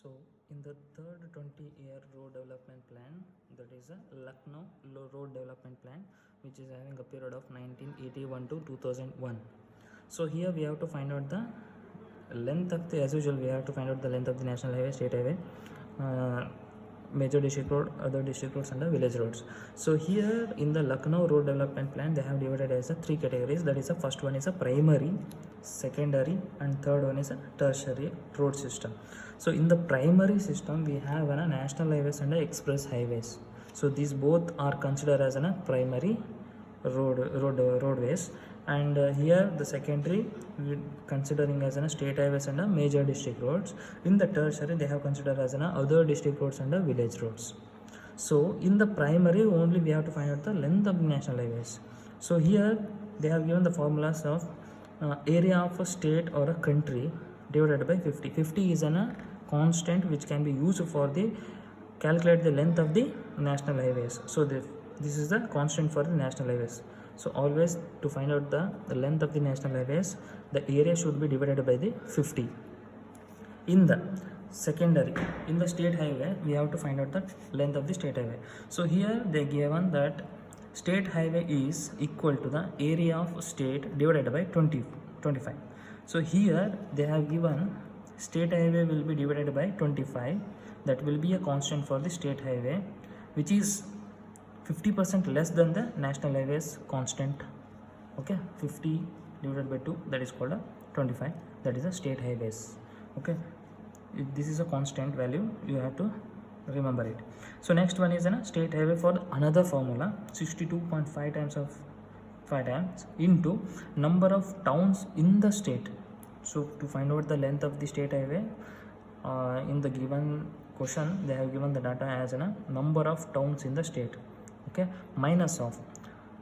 So, in the third 20-year road development plan, that is a Lucknow Road Development Plan, which is having a period of 1981 to 2001. So, here we have to find out the length of the, as usual, we have to find out the length of the national highway, state highway, major district road, other district roads, and the village roads. So here in the Lucknow Road Development Plan, they have divided as a three categories. That is, the first one is a primary, secondary, and third one is a tertiary road system. So in the primary system, we have a national highways and a express highways. So these both are considered as a primary roadways, and here the secondary considering as a state highways and a major district roads. In the tertiary, they have considered as an other district roads and village roads. So in the primary only we have to find out the length of the national highways. So here they have given the formulas of area of a state or a country divided by 50. 50 is a constant which can be used for the calculate the length of the national highways. So this is the constant for the national highways. So always to find out the length of the national highways, the area should be divided by the 50. In the secondary, in the state highway, we have to find out the length of the state highway. So here they given that state highway is equal to the area of state divided by 25. So here they have given state highway will be divided by 25. That will be a constant for the state highway, which is 50% less than the national highways constant. Okay, 50 divided by 2, that is called a 25. That is a state highways. Okay, this is a constant value, you have to remember it. So next one is a state highway for another formula, 62.5 times of 5 times into number of towns in the state. So to find out the length of the state highway, in the given question they have given the data as a number of towns in the state. Okay, minus of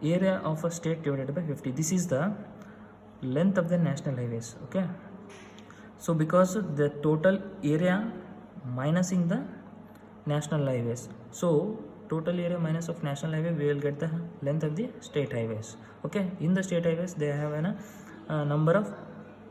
area of a state divided by 50. This is the length of the national highways. Okay, so because the total area minusing the national highways, so total area minus of national highway, we will get the length of the state highways. Okay, in the state highways they have a number of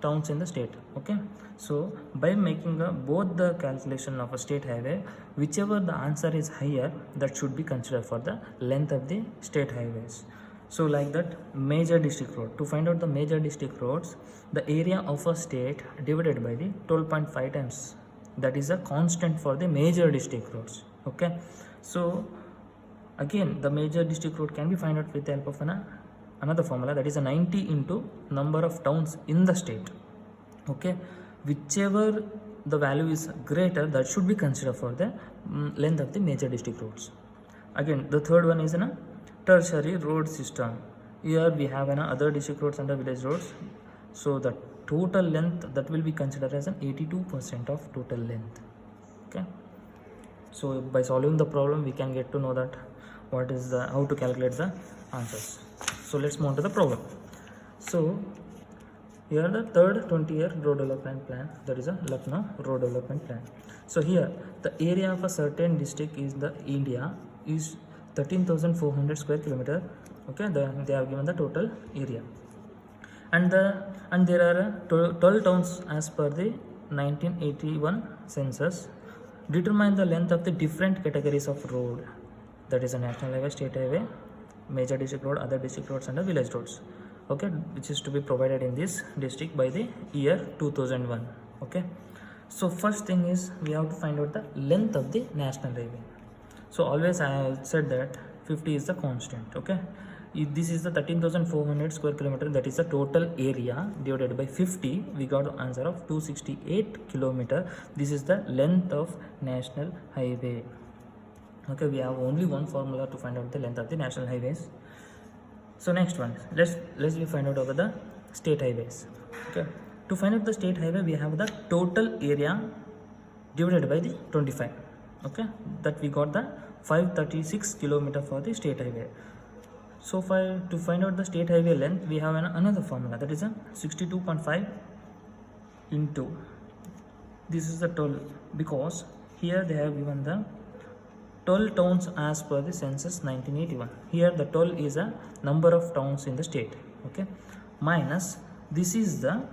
towns in the state. Okay, so by making both the calculation of a state highway, whichever the answer is higher, that should be considered for the length of the state highways. So like that, major district road, to find out the major district roads, the area of a state divided by the 12.5 times, that is a constant for the major district roads. Okay, so again the major district road can be found out with the help of another formula, that is a 90 into number of towns in the state. Okay, whichever the value is greater, that should be considered for the length of the major district roads. Again, the third one is a tertiary road system. Here we have other district roads and village roads. So the total length that will be considered as an 82% of total length. Okay, so by solving the problem we can get to know that what is the how to calculate the answers. So let's move on to the problem. So here the third 20-year road development plan, that is a Lucknow Road Development Plan. So here the area of a certain district is the India is 13,400 square kilometer. Okay, they have given the total area, and there are 12 towns as per the 1981 census. Determine the length of the different categories of road, that is a national highway, state highway, major district road, other district roads, and village roads. Okay, which is to be provided in this district by the year 2001. Okay, so first thing is we have to find out the length of the national highway. So always I have said that 50 is the constant. Okay, if this is the 13,400 square kilometer, that is the total area, divided by 50, we got the answer of 268 kilometer. This is the length of national highway. Okay, we have only one formula to find out the length of the national highways. So next one, let's we find out over the state highways. Okay, to find out the state highway, we have the total area divided by the 25. Okay, that we got the 536 kilometer for the state highway. So to find out the state highway length, we have another formula, that is a 62.5 into, this is the total, because here they have given the 12 towns as per the census 1981. Here the 12 is a number of towns in the state. Okay, minus this is the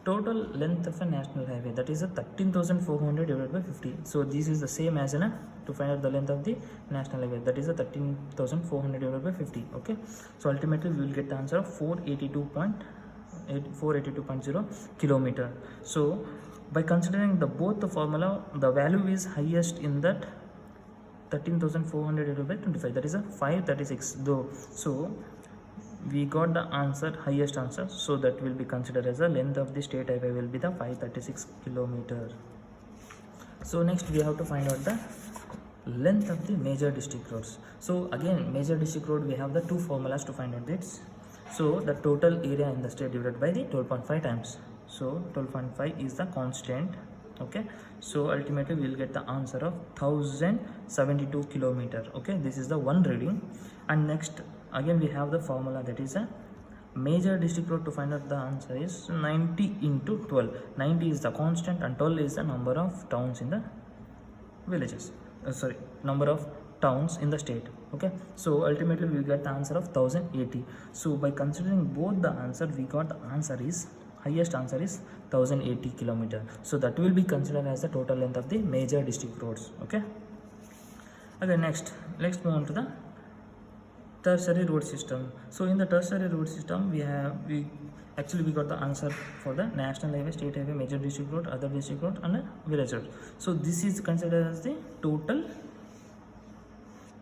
total length of a national highway, that is a 13,400 divided by 50. So this is the same as in a, to find out the length of the national highway, that is a 13,400 divided by 50. Okay, so ultimately we will get the answer of 482.0 kilometer. So by considering the both the formula, the value is highest in that 13,400 divided by 25, that is a 536 though. So we got the answer, highest answer, so that will be considered as the length of the state highway will be the 536 kilometer. So next we have to find out the length of the major district roads. So again, major district road, we have the two formulas to find out this. So the total area in the state divided by the 12.5 times. So 12.5 is the constant. Okay, so ultimately we will get the answer of 1072 kilometer. Okay, this is the one reading. And next again we have the formula, that is a major district road. To find out the answer is 90 into 12. 90 is the constant and 12 is the number of towns in the villages, number of towns in the state. Okay, so ultimately we get the answer of 1080. So by considering both the answer, we got the answer is, highest answer is 1080 kilometer. So that will be considered as the total length of the major district roads. Okay, next let's move on to the tertiary road system. So in the tertiary road system, we got the answer for the national highway, state highway, major district road, other district road, and a village road. So this is considered as the total,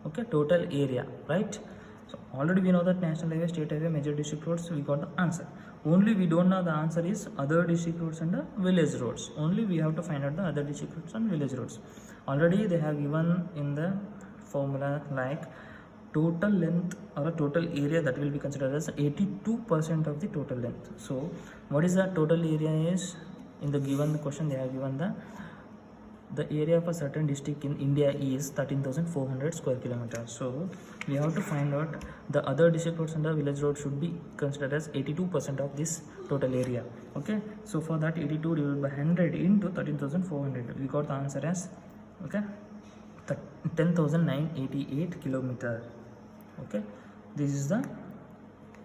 okay, total area, right? So already we know that national highway, state highway, major district roads, we got the answer. Only we don't know the answer is other district roads and the village roads. Only we have to find out the other district roads and village roads. Already they have given in the formula like total length or a total area, that will be considered as 82% of the total length. So what is the total area is, in the given question they have given the area of a certain district in India is 13,400 square kilometers. So we have to find out the other district roads and the village road should be considered as 82% of this total area. Okay, so for that 82 divided by 100 into 13,400, we got the answer as, okay, 10,988 kilometer. Okay, this is the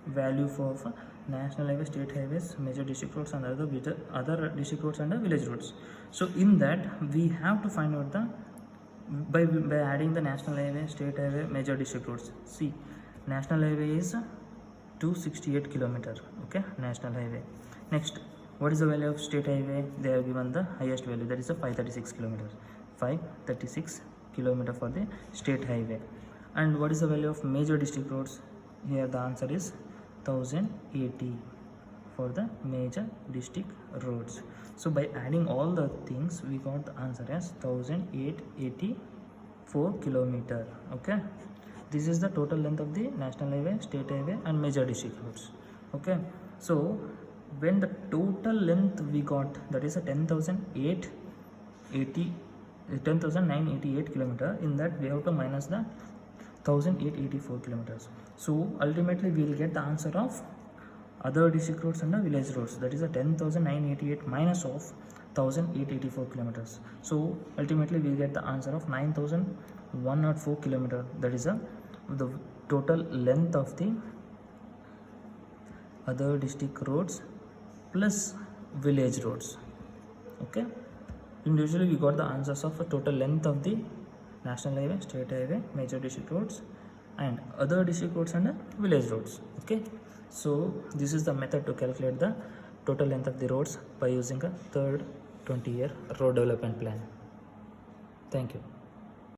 value for national highways, state highways, major district roads, and other district roads and village roads. So in that we have to find out the by adding the national highway, state highway, major district roads. See, national highway is 268 kilometer. Okay, national highway. Next, what is the value of state highway? They have given the highest value, that is the 536 kilometers. 536 kilometer for the state highway. And what is the value of major district roads? Here the answer is 1080 for the major district roads. So by adding all the things, we got the answer as 1884 kilometer. Okay, this is the total length of the national highway, state highway, and major district roads. Okay, so when the total length we got, that is a 10,988 kilometer, in that we have to minus the 1884 kilometers. So ultimately we will get the answer of other district roads and the village roads, that is a 10,988 minus of 1884 kilometers. So ultimately we will get the answer of 9,104 kilometer, that is the total length of the other district roads plus village roads. Okay, individually we got the answers of a total length of the national highway, state highway, major district roads, and other district roads and village roads. Okay, so this is the method to calculate the total length of the roads by using a third 20-year road development plan. Thank you.